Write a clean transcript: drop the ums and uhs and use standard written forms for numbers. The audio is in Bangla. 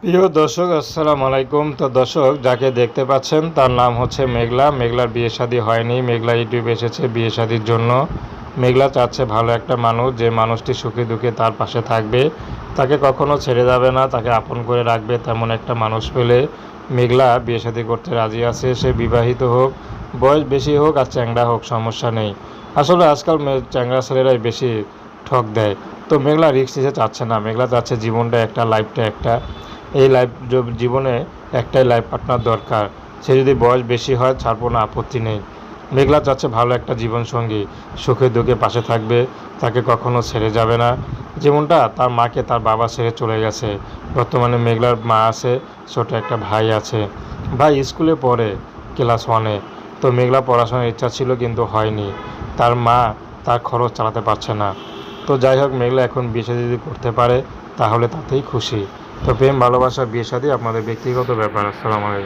প্রিয় দর্শক আসসালামু আলাইকুম। তো দর্শক যাকে দেখতে পাচ্ছেন তার নাম হচ্ছে মেঘলা। মেঘলার বিয়ে শাদী হয়নি। মেঘলা ইউটিউবে এসেছে বিয়ে শাদীর জন্য। মেঘলা চাচ্ছে ভালো একটা মানুষ, যে মানুষটি সুখে দুঃখে তার পাশে থাকবে, তাকে কখনো ছেড়ে যাবে না, তাকে আপন করে রাখবে, তেমন একটা মানুষ পেলে মেঘলা বিয়ে শাদী করতে রাজি আছে। সে বিবাহিত হোক, বয়স বেশি হোক আর চ্যাংড়া হোক, সমস্যা নেই। আসলে আজকাল চ্যাংড়া ছেলেরাই বেশি ঠক দেয়। তো মেঘলা রিস্ক নিতে চাচ্ছে না। মেঘলা চাচ্ছে জীবনটা একটা, লাইফটা একটা। এই জীবনে একটাই লাইফ পার্টনার দরকার। সে যদি বয়স বেশি হয় ছাড়বো না, আপত্তি নেই। মেঘলা চাচ্ছে ভালো একটা জীবনসঙ্গী, সুখে দুঃখে পাশে থাকবে, তাকে কখনো ছেড়ে যাবে না। যেমনটা তার মাকে তার বাবা ছেড়ে চলে গেছে। বর্তমানে মেঘলার মা আছে, ছোট একটা ভাই আছে। ভাই স্কুলে পড়ে, ক্লাস 1-এ। তো মেঘলা পড়াশোনার ইচ্ছা ছিল কিন্তু হয়নি। তার মা তার খরচ চালাতে পারছে না। তো যাই হোক, মেঘলা এখন বিয়ে শাদী যদি করতে পারে তাহলে তাতেই খুশি। তো প্রেম ভালোবাসা বিয়ে শাদী আপনাদের ব্যক্তিগত ব্যাপার। আসসালামু আলাইকুম।